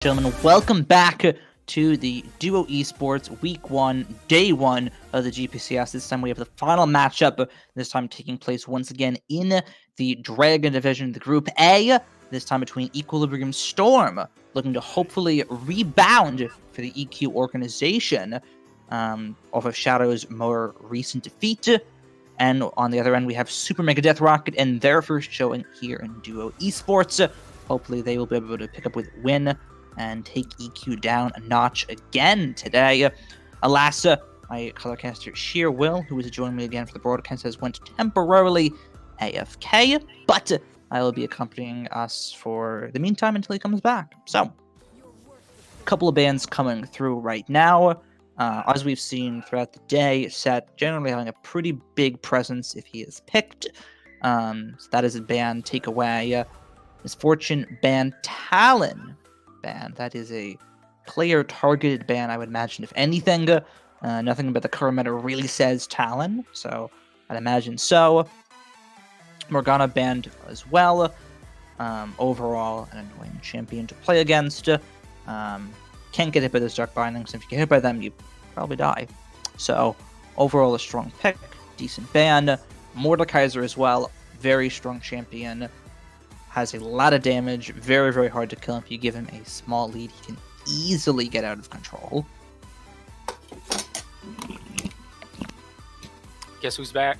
Gentlemen, welcome back to the Duo Esports Week 1, Day 1 of the GPCS. This time we have the final matchup, this time taking place once again in the Dragon Division, the Group A, this time between Equilibrium Storm, looking to hopefully rebound for the EQ organization off of Shadow's more recent defeat. And on the other end, we have Super Mega Death Rocket and their first showing here in Duo Esports. Hopefully they will be able to pick up with win and take EQ down a notch again today. Alas, my colorcaster Sheer Will, who is joining me again for the broadcast, has went temporarily AFK, but I will be accompanying us for the meantime until he comes back. So, a couple of bans coming through right now. As we've seen throughout the day, Seth generally having a pretty big presence if he is picked. So that is a ban. Take away Misfortune ban Talon. Ban. That is a player-targeted ban, I would imagine, if anything. Nothing about the current meta really says Talon, so I'd imagine so. Morgana banned as well. Overall, an annoying champion to play against. Can't get hit by those Dark Bindings. If you get hit by them, you probably die. So, overall, a strong pick. Decent ban. Mordekaiser as well. Very strong champion. Has a lot of damage, very, very hard to kill. If you give him a small lead, he can easily get out of control. Guess who's back?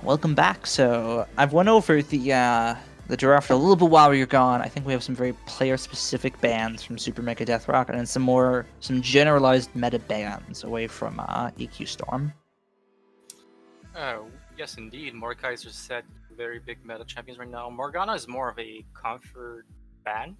Welcome back. So I've went over the draft a little bit while you're gone. I think we have some very player-specific bans from Super Mega Death Rocket and some generalized meta bans away from EQ Storm. Oh, yes, indeed. Mordekaiser said very big meta champions right now. Morgana is more of a comfort ban.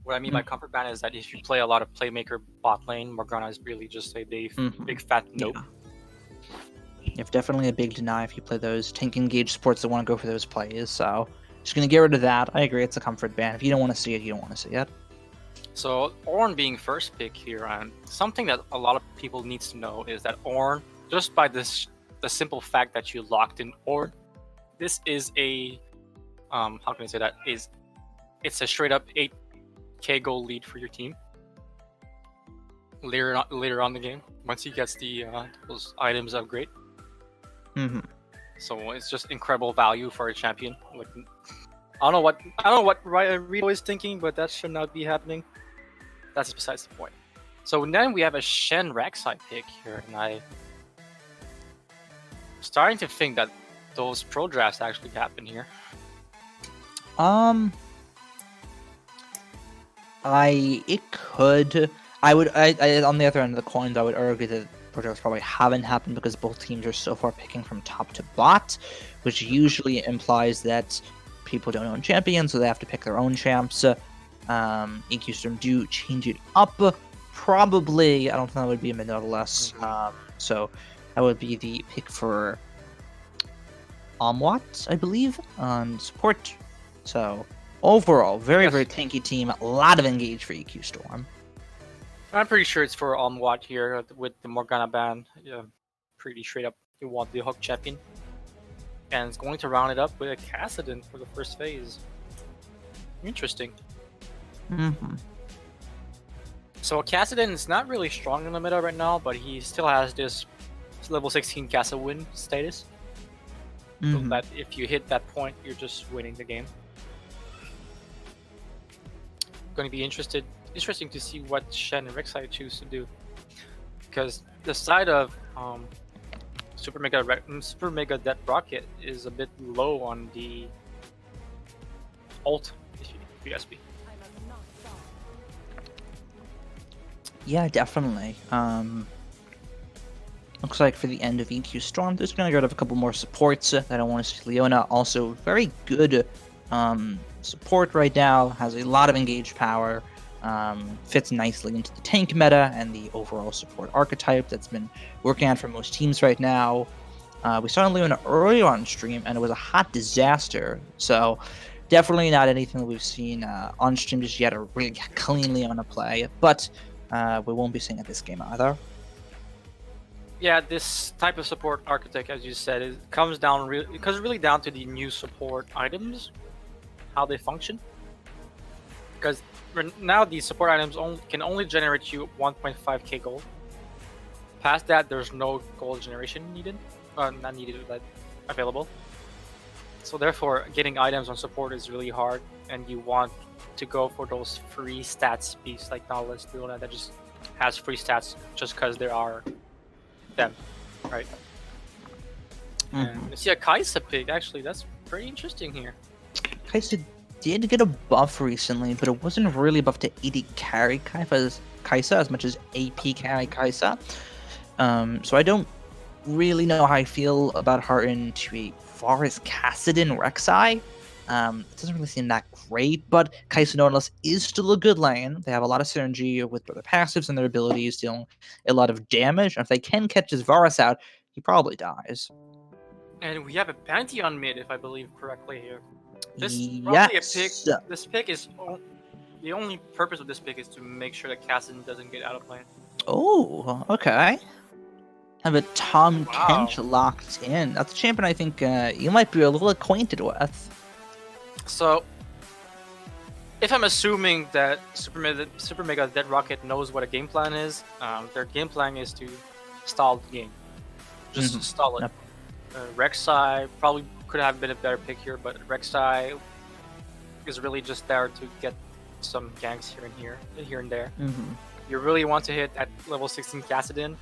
What I mean by comfort ban is that if you play a lot of playmaker bot lane, Morgana is really just a big fat nope. Yeah. You have definitely a big deny if you play those tank engaged supports that want to go for those plays. So just gonna get rid of that. I agree, it's a comfort ban. If you don't want to see it, you don't want to see it. So Ornn being first pick here, and something that a lot of people needs to know is that Ornn, just by the simple fact that you locked in Ornn, this is a how can I say that? It's a straight up 8k goal lead for your team. Later on the game, once he gets the those items upgrade. So it's just incredible value for a champion. Like, I don't know what Rito is thinking, but that should not be happening. That's besides the point. So then we have a Shen Rek'Sai pick here, and I'm starting to think that those pro drafts actually happen here. It could. I on the other end of the coin, I would argue that pro drafts probably haven't happened because both teams are so far picking from top to bot, which usually implies that people don't own champions, so they have to pick their own champs. EQ Storm do change it up. Probably, I don't think that would be a Minotaurus. So that would be the pick for Amwat, I believe, on support. So overall, very tanky team. A lot of engage for EQ Storm. I'm pretty sure it's for Amwat here with the Morgana ban. Yeah, pretty straight up, you want the hook champion. And it's going to round it up with a Kassadin for the first phase. Interesting. So Kassadin is not really strong in the meta right now, but he still has this level 16 Kassa win status. So that if you hit that point, you're just winning the game. Going to be interesting to see what Shen and Rek'Sai choose to do, because the side of Super Mega Death Rocket is a bit low on the ult, if you ask me. Yeah, definitely. Looks like for the end of EQ Storm, there's going to go to a couple more supports that I want to see. Leona, also very good support right now, has a lot of engaged power, fits nicely into the tank meta and the overall support archetype that's been working on for most teams right now. We saw Leona earlier on stream, and it was a hot disaster, so definitely not anything that we've seen on stream just yet, or really clean Leona play, but we won't be seeing it this game either. Yeah, this type of support architect, as you said, it comes down really down to the new support items, how they function. Because now these support items can only generate you 1.5k gold. Past that, there's no gold generation needed, not needed, but available. So therefore, getting items on support is really hard, and you want to go for those free stats beasts like Nautilus, Luna, that just has free stats just because there are them, right? And you see a Kaisa pick, actually, that's pretty interesting here. Kaisa did get a buff recently, but it wasn't really a buff to AD carry Kaisa as much as AP carry Kaisa. So I don't really know how I feel about her into a Forest Kassadin Rek'Sai. It doesn't really seem that great, but Kaisa Nautilus is still a good lane. They have a lot of synergy with their passives and their abilities, dealing a lot of damage. And if they can catch his Varus out, he probably dies. And we have a Pantheon mid, if I believe correctly here. This Yes. probably a pick. This pick is the only purpose of this pick is to make sure that Kassadin doesn't get out of lane. Oh, okay. Have a Tom Wow. Kench locked in. That's a champion I think you might be a little acquainted with. So, if I'm assuming that Super Mega Dead Rocket knows what a game plan is, their game plan is to stall the game. Just stall it. Yep. Rek'Sai probably could have been a better pick here, but Rek'Sai is really just there to get some ganks here and there. You really want to hit at level 16 Kassadin.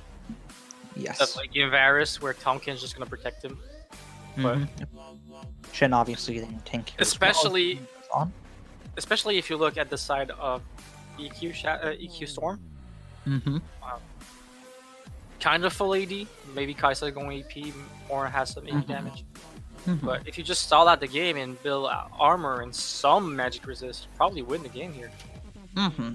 Yes. That's like in Varus, where Tonkin's just gonna protect him. But Shen obviously getting tanky. especially if you look at the side of EQ Storm. Kind of full AD. Maybe Kaisa going AP or has some AD damage. But if you just stall out the game and build armor and some magic resist, probably win the game here.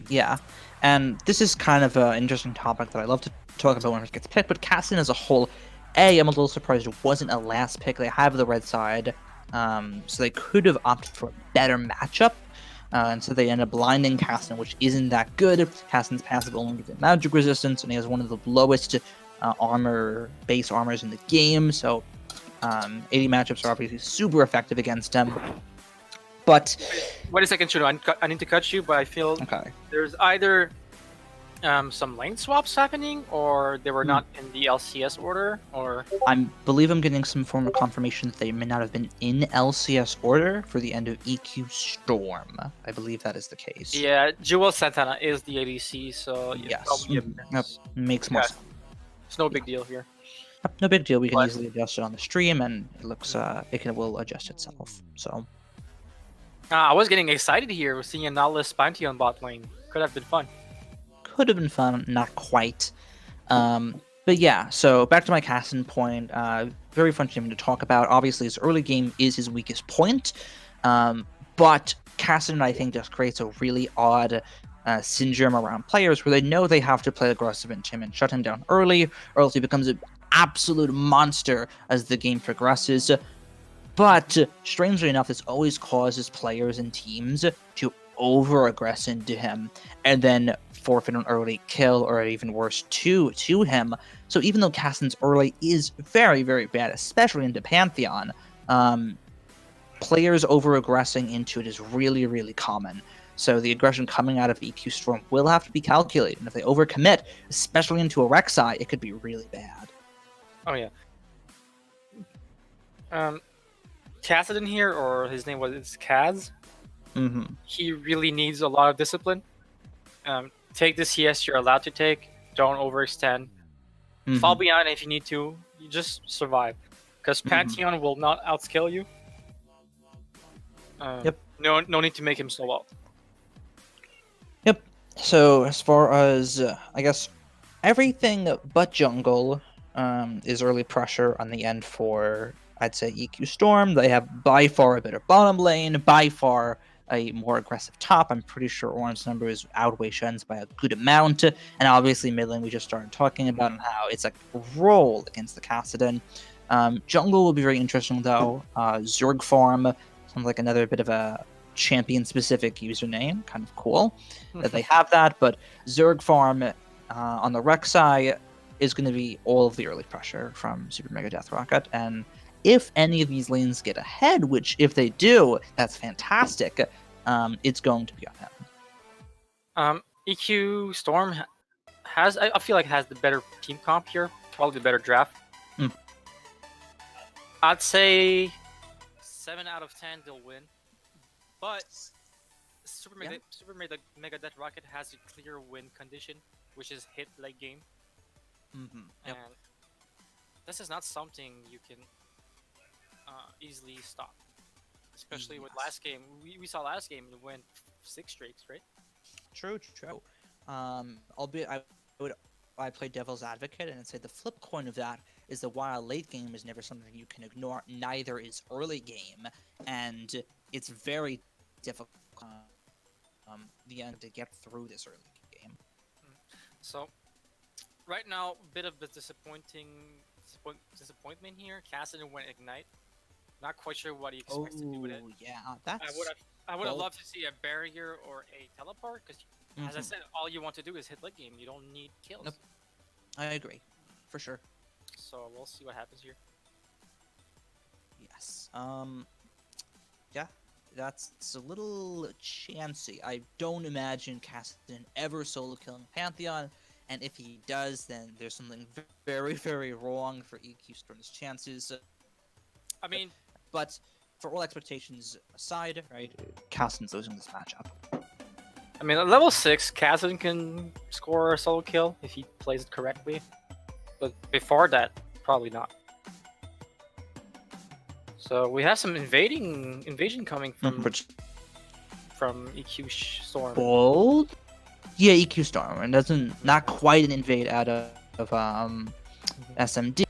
Yeah. And this is kind of an interesting topic that I love to talk about when it gets picked, but Kassadin as a whole, I'm a little surprised it wasn't a last pick. They have the red side, so they could have opted for a better matchup, and so they end up blinding Kassadin, which isn't that good. Kassadin's passive only gives it magic resistance, and he has one of the lowest base armors in the game, so 80 matchups are obviously super effective against him. But wait a second, Chuno. I need to cut you, but I feel there's either some lane swaps happening, or they were not in the LCS order, or I believe I'm getting some form of confirmation that they may not have been in LCS order for the end of EQ Storm. I believe that is the case. Yeah, Jewel Santana is the ADC, so yes, makes more sense. It's no big deal here. No big deal. We can easily adjust it on the stream, and it looks will adjust itself. So. I was getting excited here with seeing a Nautilus Pantheon bot lane. Could have been fun. Could have been fun, not quite. But yeah, so back to my Kassadin point. Very fun champion to talk about. Obviously, his early game is his weakest point. But Kassadin, I think, just creates a really odd syndrome around players where they know they have to play aggressive into him and shut him down early, or else he becomes an absolute monster as the game progresses. But strangely enough, this always causes players and teams to over-aggress into him and then forfeit an early kill, or even worse, to him. So even though Kassadin's early is very, very bad, especially into Pantheon, players over-aggressing into it is really, really common. So the aggression coming out of EQ Storm will have to be calculated, and if they overcommit, especially into a Rek'Sai, it could be really bad. Oh yeah. Kassadin here, or his name was Kaz. He really needs a lot of discipline. Take the CS you're allowed to take. Don't overextend. Fall behind if you need to. You just survive, because Pantheon will not outscale you. No need to make him slow up. Yep. So as far as I guess everything but jungle is early pressure on the end for, I'd say, EQ Storm. They have by far a better bottom lane, by far a more aggressive top. I'm pretty sure Orange numbers outweigh Shen's by a good amount. And obviously mid lane we just started talking about, and how it's like a roll against the Kassadin. Jungle will be very interesting though. Zerg Farm sounds like another bit of a champion-specific username. Kind of cool that they have that. But Zerg Farm on the Rek'Sai is going to be all of the early pressure from Super Mega Death Rocket. And if any of these lanes get ahead, which if they do, that's fantastic, it's going to be on him. EQ Storm has I feel like has the better team comp here, probably the better draft. Mm. I'd say 7 out of 10 they'll win, but Super Mega Death Rocket has a clear win condition, which is hit late game, Yep. and this is not something you can easily stop. Especially with last game, we saw last game it went 6 streaks, right? True. Albeit I play devil's advocate and say the flip coin of that is that while late game is never something you can ignore, neither is early game, and it's very difficult the end to get through this early game. So right now, bit of the disappointment here. Cassidy went Ignite. Not quite sure what he expects to do with it. Yeah, that's. I would have loved to see a barrier or a teleport because, as I said, all you want to do is hit late game. You don't need kills. Nope. I agree, for sure. So we'll see what happens here. Yes. Yeah, that's a little chancy. I don't imagine Cassidy ever solo killing Pantheon, and if he does, then there's something very, very wrong for EQ Storm's chances. I mean, but for all expectations aside, right, Cassidy's losing this matchup. I mean, at level 6, Cassidy can score a solo kill if he plays it correctly, but before that, probably not. So we have some invasion coming from EQ Storm. Bold? Yeah, EQ Storm, and not quite an invade out of SMD.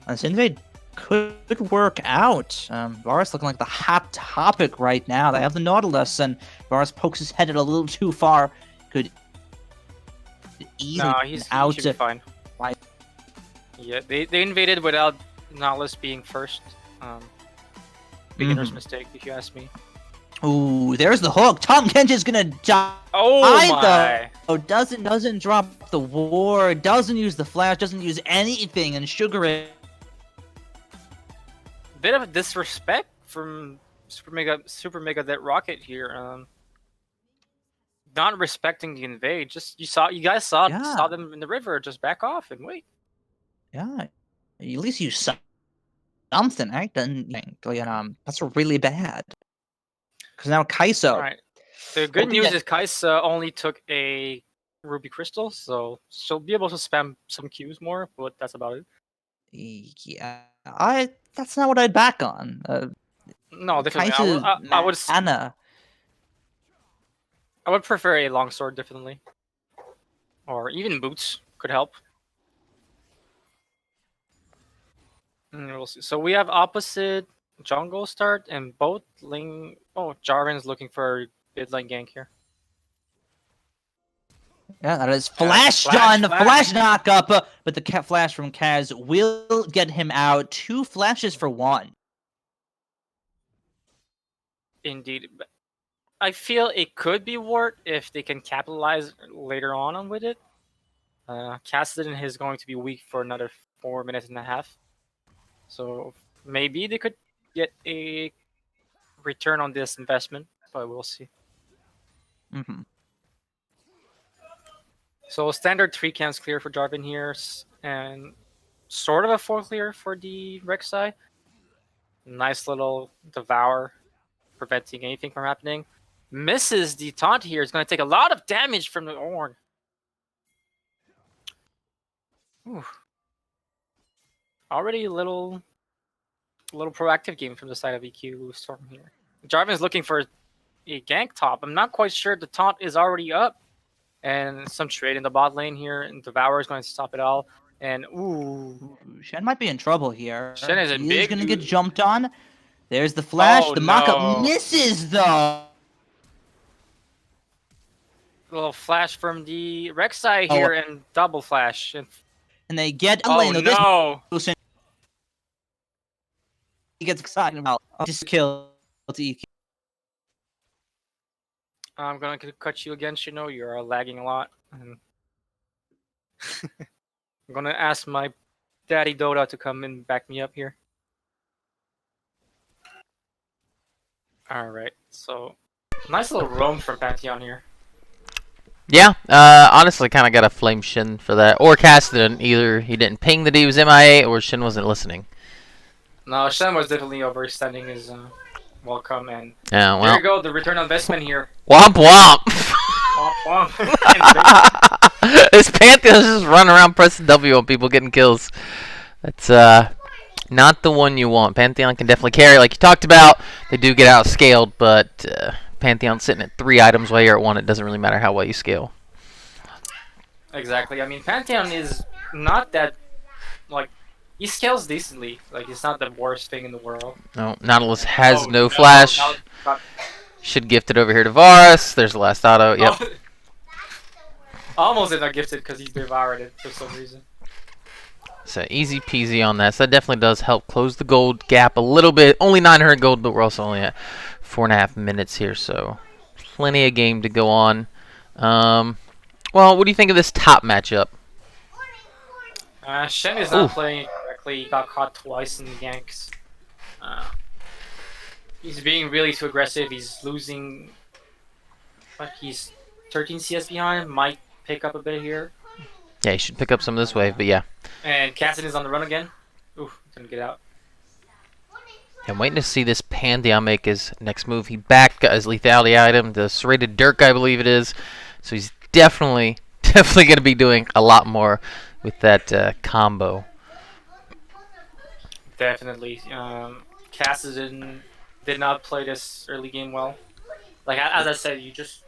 This invade could work out. Varus looking like the hot topic right now. They have the Nautilus, and Varus pokes his head in a little too far. Could easily He out. should be fine. Right. Yeah, they invaded without Nautilus being first. Beginner's mistake, if you ask me. Ooh, there's the hook. Tom Kench is gonna die. Oh my! Though. Doesn't drop the ward. Doesn't use the flash. Doesn't use anything, and Sugar it. Bit of a disrespect from Super Mega Death Rocket here. Not respecting the invade. Just you guys saw them in the river. Just back off and wait. Yeah, at least use something, right? Then that's really bad. Because now Kai'Sa. All right. The good news is Kai'Sa only took a Ruby Crystal, so she'll be able to spam some Qs more, but that's about it. Yeah, that's not what I'd back on. No, definitely. I would. Anna. I would prefer a longsword, definitely, or even boots could help. We'll see. So we have opposite jungle start and both lane. Oh, Jarvan's looking for a mid lane gank here. Yeah, that is flash done. Flash knock up, but the cat flash from Kaz will get him out. 2 flashes for 1. Indeed. I feel it could be Wart if they can capitalize later on with it. Kassadin is going to be weak for another 4 minutes and a half. So maybe they could get a return on this investment, but we'll see. So standard 3 camps clear for Jarvan here, and sort of a 4 clear for the Rek'Sai. Nice little Devour, preventing anything from happening. Misses the taunt here. Is going to take a lot of damage from the Ornn. Ooh. Already a little proactive game from the side of EQ Storm here. Jarvan is looking for a gank top. I'm not quite sure the taunt is already up. And some trade in the bot lane here, and Devour is going to stop it all. And ooh, Shen might be in trouble here. Shen is going to get jumped on. There's the flash. The mock-up misses though. A little flash from the Rek'Sai here and double flash. And they get lane. No! He gets excited about just kill to EQ. I'm going to cut you again, Shino. You're lagging a lot. I'm going to ask my daddy Dota to come and back me up here. Alright, so nice little roam from Pantheon here. Yeah, honestly, kind of got a flame Shin for that. Or Cassidy, either he didn't ping that he was MIA or Shin wasn't listening. No, Shen was definitely overextending his welcome, and Yeah, there well, you go, the return on investment here. womp womp. Womp womp. This Pantheon's just running around pressing W on people getting kills. That's not the one you want. Pantheon can definitely carry, like you talked about. They do get outscaled, but Pantheon's sitting at 3 items while you're at 1. It doesn't really matter how well you scale. Exactly. I mean, Pantheon is not that, like, he scales decently. Like, it's not the worst thing in the world. No, Nautilus has Oh, no flash. Got- Should gift it over here to Varus. There's the last auto. Yep. Oh, I almost did not gift it because he devoured it for some reason. So easy peasy on that. So that definitely does help close the gold gap a little bit. Only 900 gold, but we're also only at 4.5 minutes here. So plenty of game to go on. Well, what do you think of this top matchup? Shen is not playing correctly. He got caught twice in the ganks. He's being really too aggressive. He's losing. But he's 13 CS behind. Might pick up a bit here. Yeah, you should pick up some of this wave, but yeah. And Cassidy is on the run again. Ooh, gonna get out. I'm waiting to see this Pantheon make his next move. He back got his lethality item, the serrated Dirk, I believe it is. So he's definitely going to be doing a lot more with that combo. Definitely. Cassidy did not play this early game well. Like as I said, you just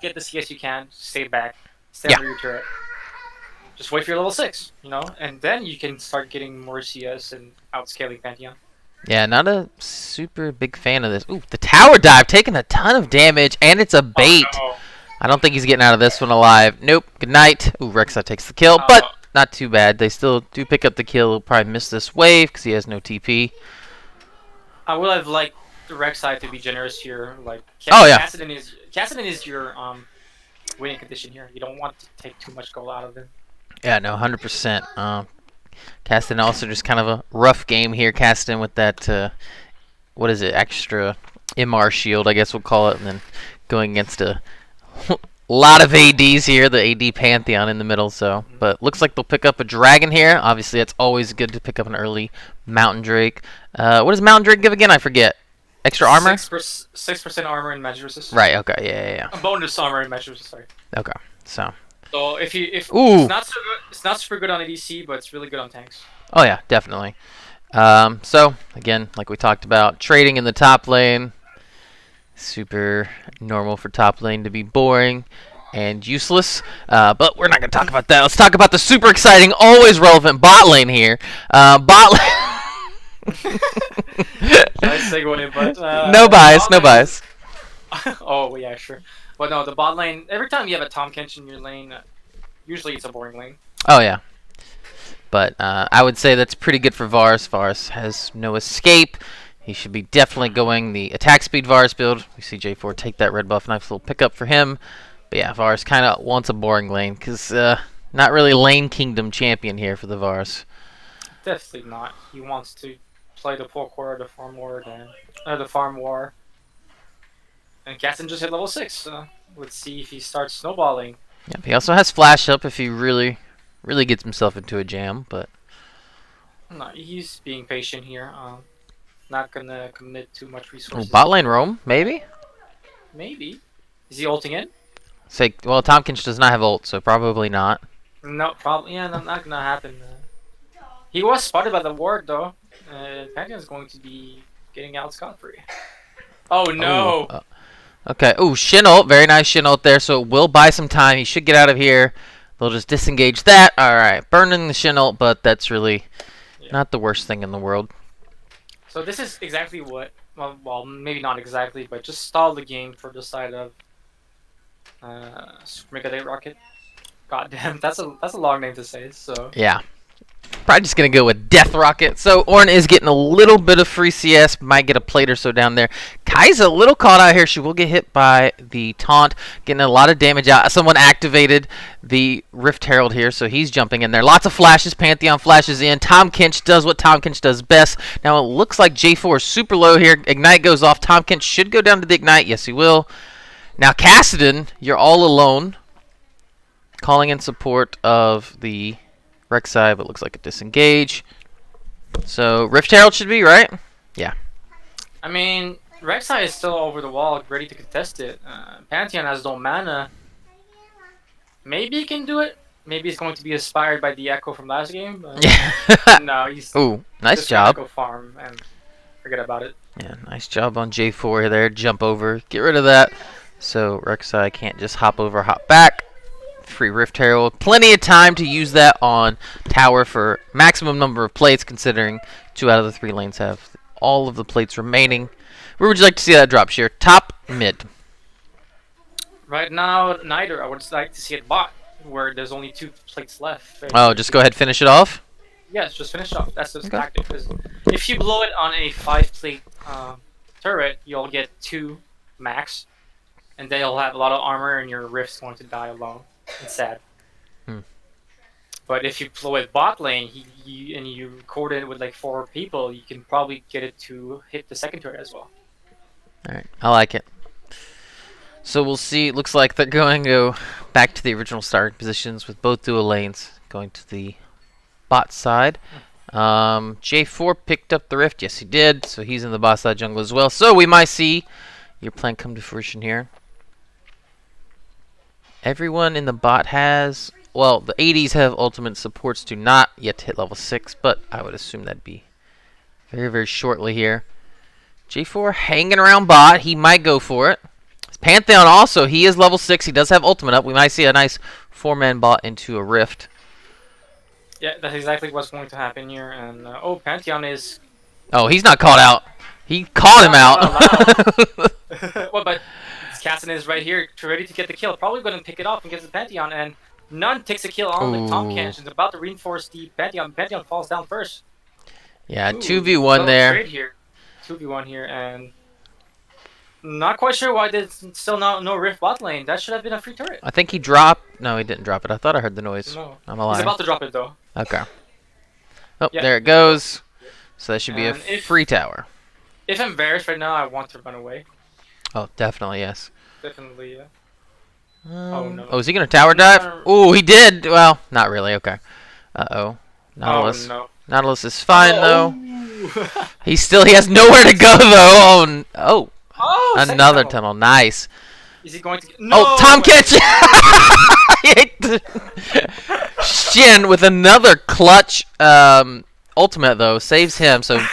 get the CS you can, stay back, stay under your turret. Just wait for your level 6, you know, and then you can start getting more CS and outscaling Pantheon. Yeah, not a super big fan of this. Ooh, the tower dive taking a ton of damage, and it's a bait. Oh, no. I don't think he's getting out of this one alive. Nope. Good night. Ooh, Rexa takes the kill, but not too bad. They still do pick up the kill. He'll probably miss this wave because he has no TP. I would have liked the Rek'Sai to be generous here. Like, Cassidy is your winning condition here. You don't want to take too much gold out of him. Yeah, no, 100%. Caston also just kind of a rough game here. Caston with that, what is it, extra MR shield, I guess we'll call it, and then going against a lot of ADs here, the AD Pantheon in the middle. So, but looks like they'll pick up a dragon here. Obviously, it's always good to pick up an early Mountain Drake. What does Mountain Drake give again? I forget. Extra armor? 6% armor and magic resist. Right. Okay. Yeah. A bonus armor and magic resist. Sorry. Okay. So if it's not so good, it's not super good on ADC, but it's really good on tanks. Oh yeah, definitely. So again, like we talked about, trading in the top lane. Super normal for top lane to be boring and useless, but we're not going to talk about that. Let's talk about the super exciting, always relevant bot lane here. Bot lane. Nice segue, but no bias. Oh yeah, sure. But no, the bot lane. Every time you have a Tahm Kench in your lane, usually it's a boring lane. Oh yeah. But I would say that's pretty good for Varus. Varus has no escape. He should be definitely going the attack speed Varus build. We see J4 take that red buff. Nice little pickup for him. But yeah, Varus kind of wants a boring lane because not really lane kingdom champion here for the Varus. Definitely not. He wants to play the poor core, the farm war, the farm war. And Caston just hit level 6. So let's see if he starts snowballing. Yep, he also has flash up if he really gets himself into a jam. But no, he's being patient here. Not gonna commit too much resources. bot lane roam, maybe? Maybe. Is he ulting in? Well, Tahm Kench does not have ult, so probably not. No, probably. Yeah, not gonna happen. He was spotted by the ward though. Pantheon's going to be getting out scot-free. Oh no! Okay. Ooh, Shin ult. Very nice Shin ult there, so it will buy some time. He should get out of here. They'll just disengage that. Alright, burning the Shin ult, but that's really not the worst thing in the world. So this is exactly what, well, maybe not exactly, but just stall the game for the side of Super Mega Day Rocket. Goddamn, that's a long name to say. So yeah, probably just gonna go with Death Rocket. So Ornn is getting a little bit of free CS, might get a plate or so down there. Kai's a little caught out here. She will get hit by the taunt, getting a lot of damage out. Someone activated the Rift Herald here, so he's jumping in there. Lots of flashes. Pantheon flashes in. Tahm Kench does what Tahm Kench does best. Now it looks like J4 is super low here. Ignite goes off. Tahm Kench should go down to the Ignite. Yes, he will. Now, Cassidy, you're all alone. Calling in support of the Rek'Sai, but looks like a disengage. So, Rift Herald should be, right? Yeah. I mean, Rek'Sai is still over the wall, ready to contest it. Pantheon has no mana. Maybe he can do it. Maybe he's going to be inspired by the Echo from last game. No, he's Ooh, nice just job. gonna Echo farm and forget about it. Yeah, nice job on J4 there. Jump over. Get rid of that. So Rek'Sai can't just hop over, hop back. Free Rift Herald. Plenty of time to use that on tower for maximum number of plates, considering 2 out of the 3 lanes have all of the plates remaining. Where would you like to see that drop share? Top, mid? Right now, neither. I would like to see it bot, where there's only 2 plates left. Oh, just go ahead and finish it off? Yes, just finish off. That's the Okay. tactic. 'Cause if you blow it on a 5-plate turret, you'll get 2 max, and then you'll have a lot of armor, and your rift's going to die alone. It's sad. But if you blow it bot lane, and you record it with like 4 people, you can probably get it to hit the second turret as well. Alright, I like it. So we'll see. It looks like they're going to go back to the original starting positions with both dual lanes going to the bot side. J4 picked up the rift. Yes, he did. So he's in the bot side jungle as well. So we might see your plan come to fruition here. Everyone in the bot has... Well, the 80s have ultimate supports do not yet hit level 6, but I would assume that'd be very, very shortly here. J4 hanging around bot. He might go for it. Pantheon also, he is level 6. He does have ultimate up. We might see a nice 4-man bot into a rift. Yeah, that's exactly what's going to happen here. And oh, Pantheon is... Oh, he's not caught out. He caught him out. Well, but Cassidy is right here, ready to get the kill. Probably going to pick it off and get the Pantheon, and none takes a kill on the Tom Kench. Is about to reinforce the Pantheon. Pantheon falls down first. Yeah, Ooh, 2v1 there. Trade here. 2v1 here, and not quite sure why there's still no Rift bot lane. That should have been a free turret. I think he dropped. No, he didn't drop it. I thought I heard the noise. No. I'm He's alive. about to drop it though. Okay. Oh, Yeah. there it goes. So that should be a And if- free tower. If I'm embarrassed right now, I want to run away. Oh, definitely, yes. Definitely, yeah. Oh, no. Oh, is he going to tower dive? Oh, he did. Well, not really. Okay. Uh-oh. Nautilus. Oh no. Nautilus is fine, though. Oh. He has nowhere to go, though. Oh, Oh, second another tunnel. Nice. Is he going to get... No! Oh, Tom Kitch! Shin with another clutch ultimate, though. Saves him, so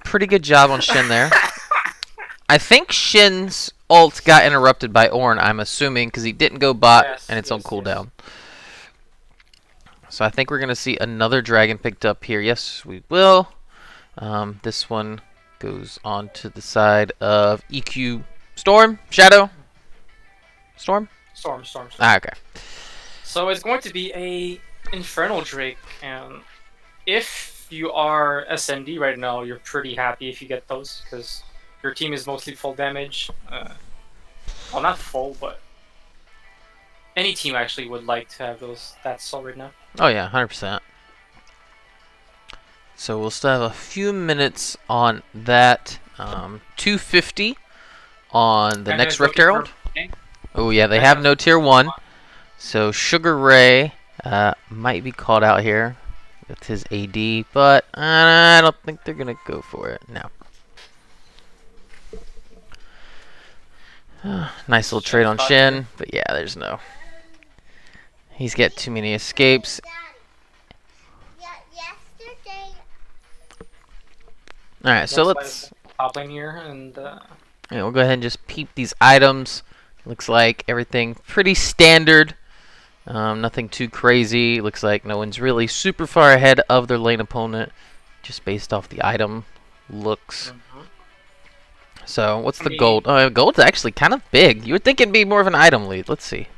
pretty good job on Shin there. I think Shin's ult got interrupted by Ornn, I'm assuming, because he didn't go bot, Yes, and it's on yes, cooldown. So I think we're going to see another dragon picked up here. Yes, we will. This one goes on to the side of EQ Storm? Shadow? Storm? Storm. Ah, okay. So it's going to be a Infernal Drake, and if you are SND right now, you're pretty happy if you get those, because your team is mostly full damage. Well, not full, but any team actually would like to have those stats right now. Oh yeah, 100%. So we'll still have a few minutes on that. 250 on the And next then Rift looking for- Herald. okay. Oh yeah, they have no tier 1. So Sugar Ray might be called out here with his AD, but I don't think they're going to go for it. No. Nice little trade on Shin, but yeah, there's no. He's got too many escapes. Alright, so let's... Top lane here, and Yeah, we'll go ahead and just peep these items. Looks like everything pretty standard. Nothing too crazy. Looks like no one's really super far ahead of their lane opponent, just based off the item looks. So, what's the gold? Oh, gold's actually kind of big. You would think it'd be more of an item lead. Let's see.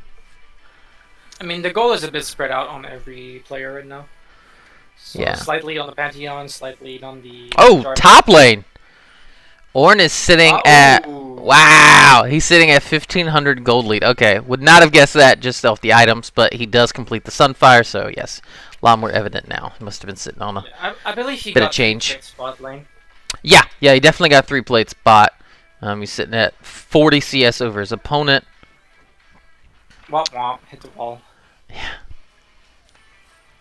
I mean, the goal is a bit spread out on every player right now. So Yeah. Slightly on the Pantheon, slightly on the... Oh, Jarvan. top lane! Ornn is sitting at... Oh. Wow! He's sitting at 1,500 gold lead. Okay, would not have guessed that just off the items, but he does complete the Sunfire, so yes. A lot more evident now. He must have been sitting on a... I believe he Bit of got change. spot lane. Yeah, he definitely got 3 plates bot. He's sitting at 40 CS over his opponent. Womp womp, hit the wall. Yeah.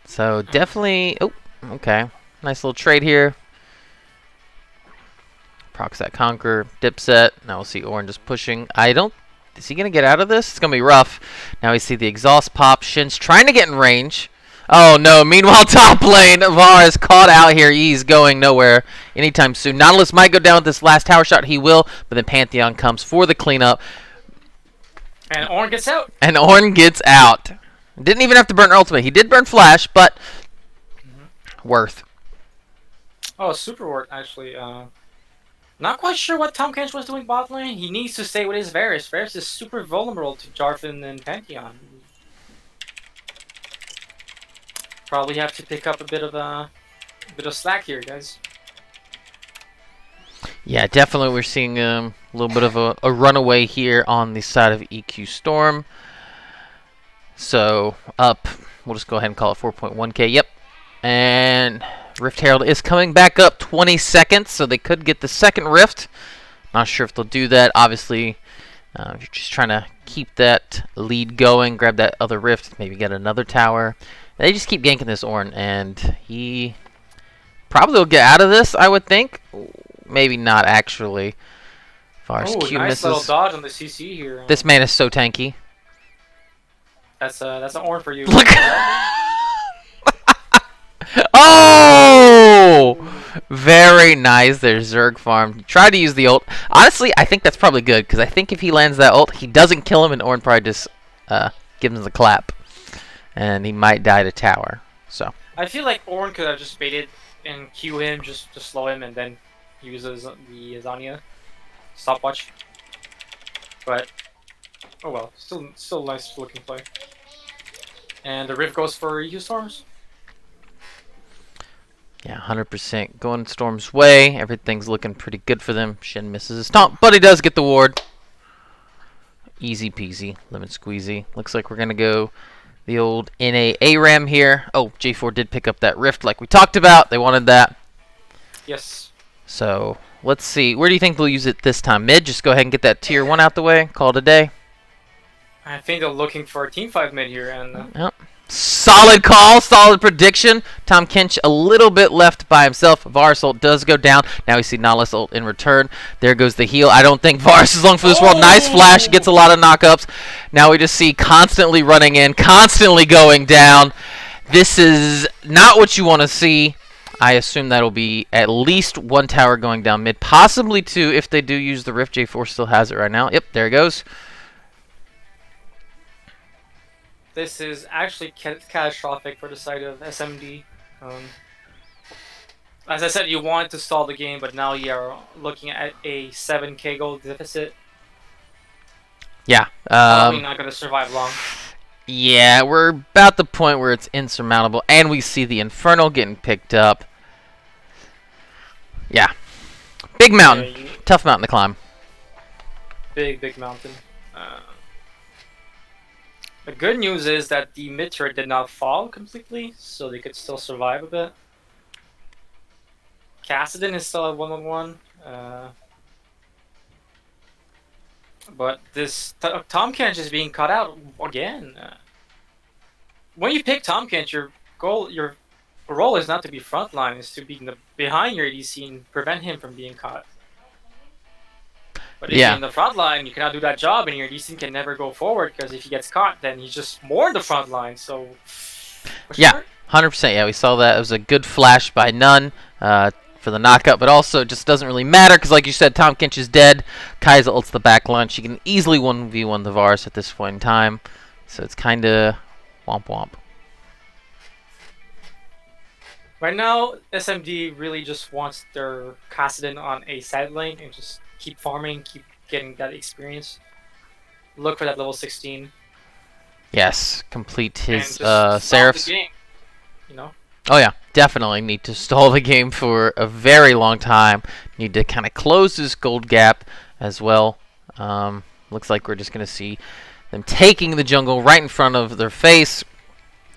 So definitely. Oh, okay. Nice little trade here. Procs that conquer, dipset. Now we'll see Orin just pushing. Is he gonna get out of this? It's gonna be rough. Now we see the exhaust pop. Shin's trying to get in range. Oh no! Meanwhile, top lane, Var is caught out here. He's going nowhere anytime soon. Nautilus might go down with this last tower shot. He will, but then Pantheon comes for the cleanup. And Ornn gets out. And Ornn gets out. Didn't even have to burn ultimate. He did burn flash, but worth. Oh, super worth actually. Not quite sure what Tahm Kench was doing bot lane. He needs to stay with his Varus. Varus is super vulnerable to Jarvan and Pantheon. Probably have to pick up a bit of slack here, guys. Yeah, definitely we're seeing a little bit of a runaway here on the side of EQ Storm. So up, we'll just go ahead and call it 4.1k. Yep. And Rift Herald is coming back up 20 seconds, so they could get the second Rift. Not sure if they'll do that. Obviously, if you're just trying to keep that lead going, grab that other Rift, maybe get another tower. They just keep ganking this Ornn, and he probably will get out of this, I would think. Maybe not, actually. Oh, nice little dodge on the CC here. This man is so tanky. That's an Ornn for you. Look. Oh! Very nice. There's Zerg farm. Tried to use the ult. Honestly, I think that's probably good, because I think if he lands that ult, he doesn't kill him, and Ornn probably just gives him the clap. And he might die to tower. So I feel like Ornn could have just baited and Q him just to slow him, and then uses the Zanya stopwatch. But oh well, still nice looking play. And the Rift goes for EQ Storms. yeah, 100% going Storm's way. Everything's looking pretty good for them. Shin misses his stomp, but he does get the ward. Easy peasy, lemon squeezy. Looks like we're gonna go the old NA ARAM here. Oh, J4 did pick up that Rift like we talked about. They wanted that. Yes. So let's see. Where do you think they'll use it this time? Mid? Just go ahead and get that tier 1 out the way. Call it a day. I think they're looking for a team 5 mid here, and Yep. Solid call, solid prediction. Tahm Kench a little bit left by himself. Varus ult does go down. Now we see Nautilus ult in return. There goes the heal. I don't think Varus is long for this world. Nice flash, gets a lot of knockups. Now we just see constantly running in, constantly going down. This is not what you want to see. I assume that'll be at least 1 tower going down mid, possibly 2 if they do use the Rift. J4 still has it right now. Yep, there it goes. this is actually catastrophic for the side of SMD. As I said, you want to stall the game, but now you're looking at a 7k gold deficit. Yeah. Probably not going to survive long. Yeah, we're about the point where it's insurmountable, and we see the Infernal getting picked up. Yeah. Big mountain. Yeah, Tough mountain to climb. Big mountain. The good news is that the mid turret did not fall completely, so they could still survive a bit. Kassadin is still at 1-on-1. But this Tahm Kench is being cut out again. When you pick Tahm Kench, your role is not to be frontline, it's to be behind your ADC and prevent him from being caught. But if you're in the front line, you cannot do that job, and your ADC can never go forward, because if he gets caught, then he's just more in the front line. So, yeah, 100%. Yeah, we saw that. It was a good flash by None for the knockup, but also it just doesn't really matter, because like you said, Tahm Kench is dead. Kai'Sa ults the back line. She can easily 1v1 the Varus at this point in time. So it's kind of womp womp. Right now, SMD really just wants their Kassadin on a side lane and just keep farming, keep getting that experience. Look for that level 16. Yes, complete his Seraphs. The game, you know? Oh yeah, definitely need to stall the game for a very long time. Need to kind of close this gold gap as well. Looks like we're just going to see them taking the jungle right in front of their face.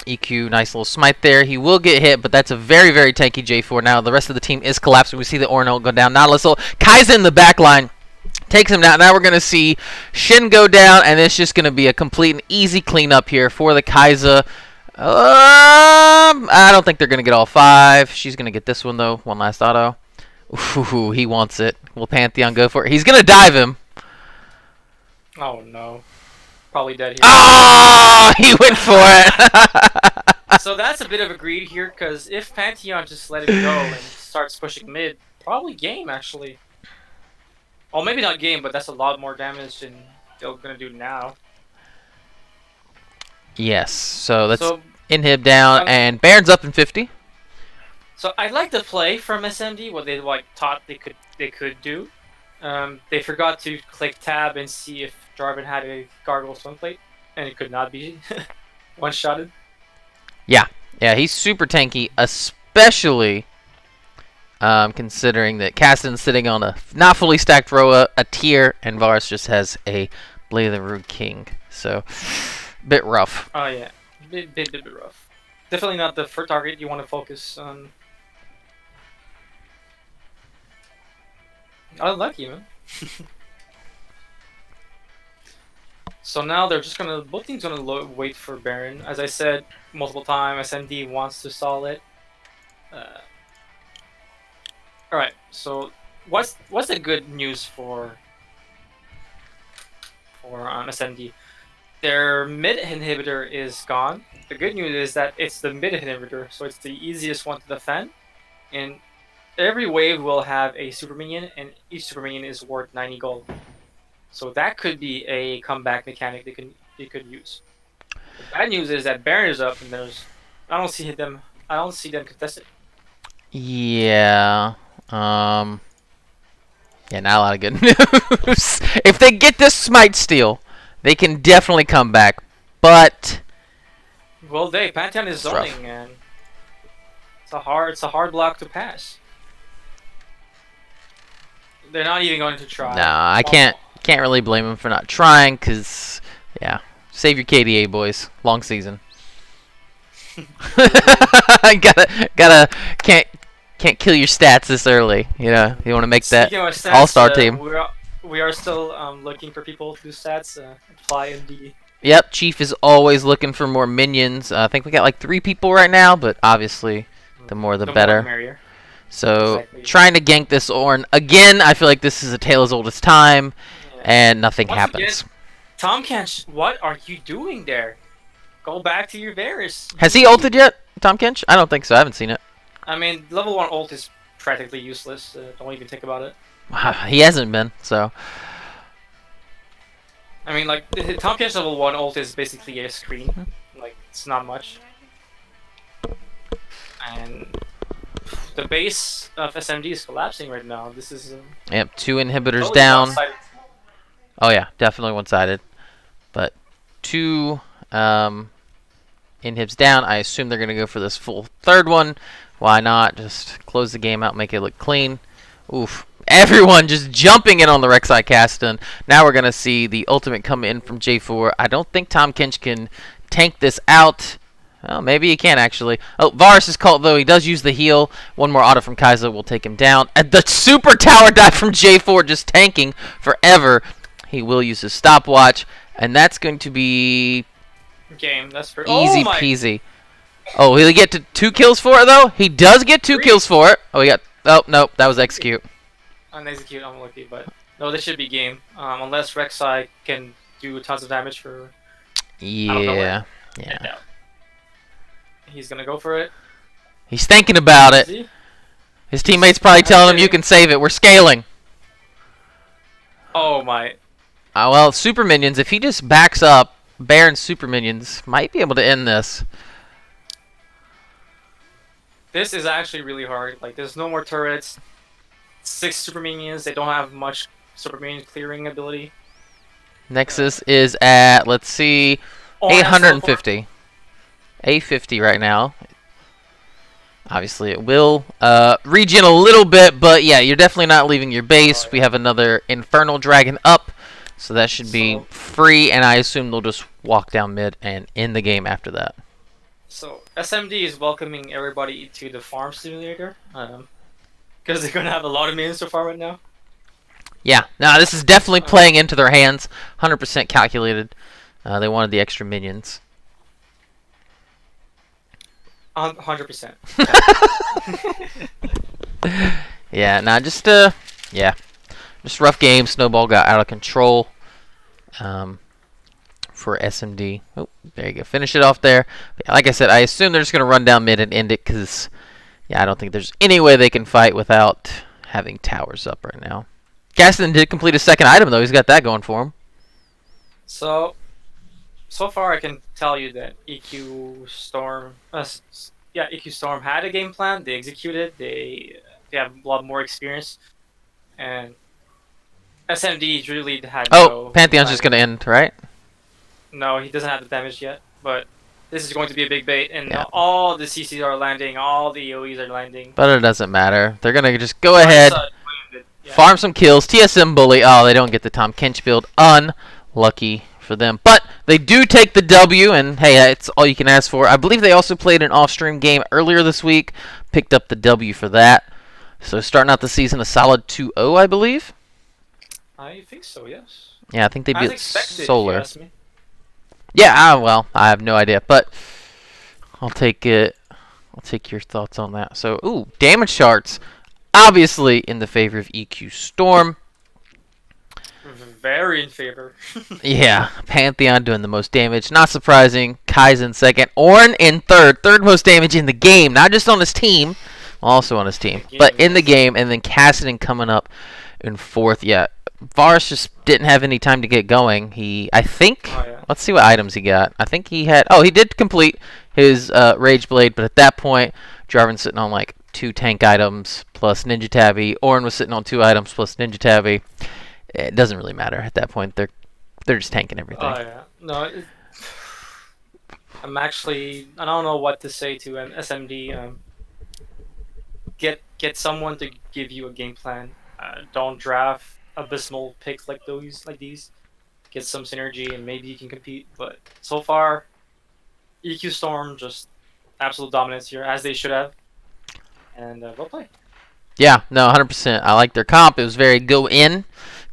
EQ, nice little smite there. He will get hit, but that's a very, very tanky J4 now. The rest of the team is collapsing. We see the Ornn ult go down. Nautilus ult. Kai'Sa in the back line. Takes him down. Now we're going to see Shin go down, and it's just going to be a complete and easy cleanup here for the Kai'Sa. I don't think they're going to get all 5. She's going to get this one, though. One last auto. Ooh, he wants it. Will Pantheon go for it? He's going to dive him. Oh, no. Probably dead here. Oh, he went for it. So that's a bit of a greed here, because if Pantheon just let him go and starts pushing mid, probably game, actually. Well, maybe not game, but that's a lot more damage than they're going to do now. Yes, so let's inhib down, and Baron's up in 50. So I like the play from SMD, what they thought they could do. They forgot to click tab and see if Jarvan had a gargoyle swing plate, and it could not be one-shotted. Yeah, he's super tanky, especially considering that Kasten's sitting on a not fully stacked Roa, a tier, and Varus just has a Blade of the Rude King. So, bit rough. Oh yeah, bit rough. Definitely not the first target you want to focus on. Unlucky, man. So now they're just gonna, both teams gonna wait for Baron. As I said multiple times, SMD wants to stall it. All right. So what's the good news for SMD? Their mid inhibitor is gone. The good news is that it's the mid inhibitor, so it's the easiest one to defend. And every wave will have a super minion, and each super minion is worth 90 gold. So that could be a comeback mechanic they could use. The bad news is that Baron is up, and I don't see them contest it. Yeah. Yeah, not a lot of good news. If they get this smite steal, they can definitely come back. But well, Pantheon is zoning, and it's a hard block to pass. They're not even going to try. Nah, I can't really blame them for not trying, cause yeah, save your KDA, boys. Long season. Can't kill your stats this early. You know, you want to make that all-star team. We are still looking for people to do stats. Apply MD. Yep, Chief is always looking for more minions. I think we got like 3 people right now, but obviously, the more the better. More the merrier. So, exactly. Trying to gank this Ornn. Again, I feel like this is a tale as old as time, and nothing happens. Again, Tom Kench, what are you doing there? Go back to your Varus. Has he ulted yet, Tom Kench? I don't think so. I haven't seen it. I mean, level 1 ult is practically useless. Don't even think about it. He hasn't been, so. I mean, like, the Tom Kench level 1 ult is basically a screen. Like, it's not much. And the base of SMD is collapsing right now. This is Yep, 2 inhibitors totally down. one-sided. Oh yeah, definitely one-sided. But 2 inhibs down. I assume they're gonna go for this full 3rd one. Why not? Just close the game out, make it look clean. Oof. Everyone just jumping in on the Rek'Sai Kasten. Now we're gonna see the ultimate come in from J4. I don't think Tom Kench can tank this out. Well, maybe he can actually. Oh, Varus is caught though. He does use the heal. One more auto from Kai'Sa will take him down. And the super tower dive from J4 just tanking forever. He will use his stopwatch, and that's going to be Game. That's for easy peasy. Oh, will he get to 2 kills for it though? He does get 2 kills for it. Oh, he got. Oh, nope, that was execute. On execute, I'm lucky, but no, this should be game. Unless Rek'Sai can do tons of damage for. Yeah. He's gonna go for it. He's thinking about it. His teammates probably telling him, "You can save it. We're scaling." Oh my. Well, super minions. If he just backs up, Baron's super minions might be able to end this. This is actually really hard. Like, there's no more turrets. 6 super minions. They don't have much super minion clearing ability. Nexus is at, let's see, 850. 850 right now. Obviously, it will regen a little bit, but yeah, you're definitely not leaving your base. We have another Infernal Dragon up, so that should be free, and I assume they'll just walk down mid and end the game after that. So SMD is welcoming everybody to the farm simulator, because they're gonna have a lot of minions to farm right now. Yeah, no, this is definitely playing into their hands. 100% calculated. They wanted the extra minions. 100%. Yeah, nah, just rough game. Snowball got out of control. For SMD. Oh, there you go. Finish it off there. But yeah, like I said, I assume they're just gonna run down mid and end it because, yeah, I don't think there's any way they can fight without having towers up right now. Gaston did complete a second item though. He's got that going for him. So far I can tell you that EQ Storm, EQ Storm had a game plan. They executed. They have a lot more experience, and SMD really had no. Pantheon's just gonna end, right? No, he doesn't have the damage yet, but this is going to be a big bait, and Yeah. all the CCs are landing, all the AoEs are landing. But it doesn't matter. They're gonna just go ahead, Yeah. farm some kills. TSM bully. Oh, they don't get the Tom Kench build. Unlucky for them. But they do take the W, and hey, it's all you can ask for. I believe they also played an off-stream game earlier this week. Picked up the W for that. So starting out the season a solid 2-0, I believe. I think so, yes. Yeah, I think they As beat expected, Solar. if you ask me. Yeah, well, I have no idea, but I'll take it. I'll take your thoughts on that. So, ooh, damage charts, obviously in the favor of EQ Storm. Very in favor. Yeah, Pantheon doing the most damage. Not surprising. Kai's in second. Ornn in third. Third most damage in the game. Not just on his team. Also on his team. But in the game. And then Cassidy coming up in fourth. Yeah, Varus just didn't have any time to get going. I think... Oh, yeah. Let's see what items he got. I think he had... Oh, he did complete his Rage Blade. But at that point, Jarvan's sitting on like 2 tank items plus Ninja Tabby. Ornn was sitting on 2 items plus Ninja Tabby. It doesn't really matter at that point. They're just tanking everything. Oh yeah, no. I don't know what to say to an SMD. Get someone to give you a game plan. Don't draft abysmal picks like these. Get some synergy and maybe you can compete. But so far, EQ Storm just absolute dominance here, as they should have. And we'll play. Yeah, no, 100%. I like their comp. It was very go-in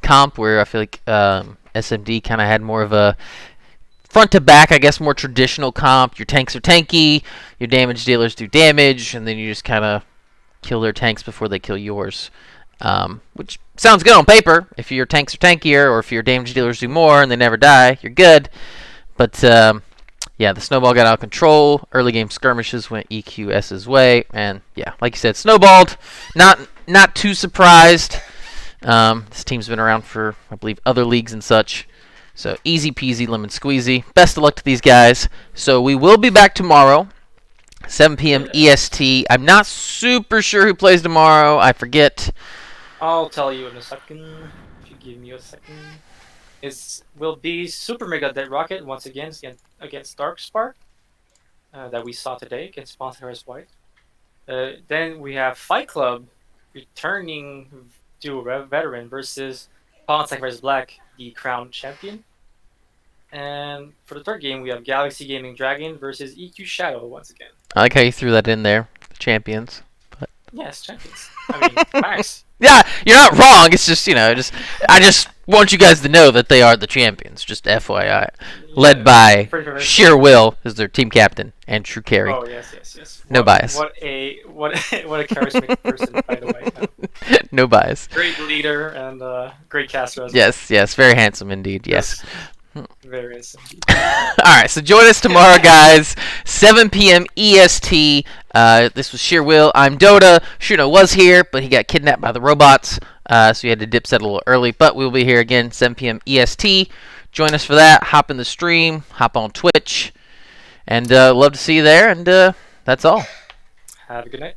comp where I feel like SMD kind of had more of a front to back, I guess, more traditional comp. Your tanks are tanky, your damage dealers do damage, and then you just kind of kill their tanks before they kill yours. Which sounds good on paper. If your tanks are tankier or if your damage dealers do more and they never die, you're good. But yeah, the snowball got out of control. Early game skirmishes went EQS's way, and yeah, like you said, snowballed. Not too surprised. This team's been around for, I believe, other leagues and such. So easy peasy lemon squeezy. Best of luck to these guys. So we will be back tomorrow, 7 p.m. EST. I'm not super sure who plays tomorrow. I forget. I'll tell you in a second. If you give me a second. Will be Super Mega Dead Rocket once again against Dark Spark that we saw today against Monster White. Then we have Fight Club returning duo veteran versus Pawn Sacrifice Black, the crown champion. And for the third game, we have Galaxy Gaming Dragon versus EQ Shadow once again. I like how you threw that in there, the champions. But Yes, champions. I mean, Max. yeah, you're not wrong. It's just, I just want you guys to know that they are the champions. Just FYI. Led by Sheer Will as their team captain and true carry. Oh yes. No bias. What a charismatic person, by the way. No bias. Great leader and great caster as well. Yes, very handsome indeed. Yes. Very handsome. All right, so join us tomorrow, guys. 7 p.m. EST. This was Sheer Will. I'm Dota. Shuno was here, but he got kidnapped by the robots, so he had to dip set a little early. But we'll be here again, 7 p.m. EST. Join us for that. Hop in the stream. Hop on Twitch. And love to see you there. And that's all. Have a good night.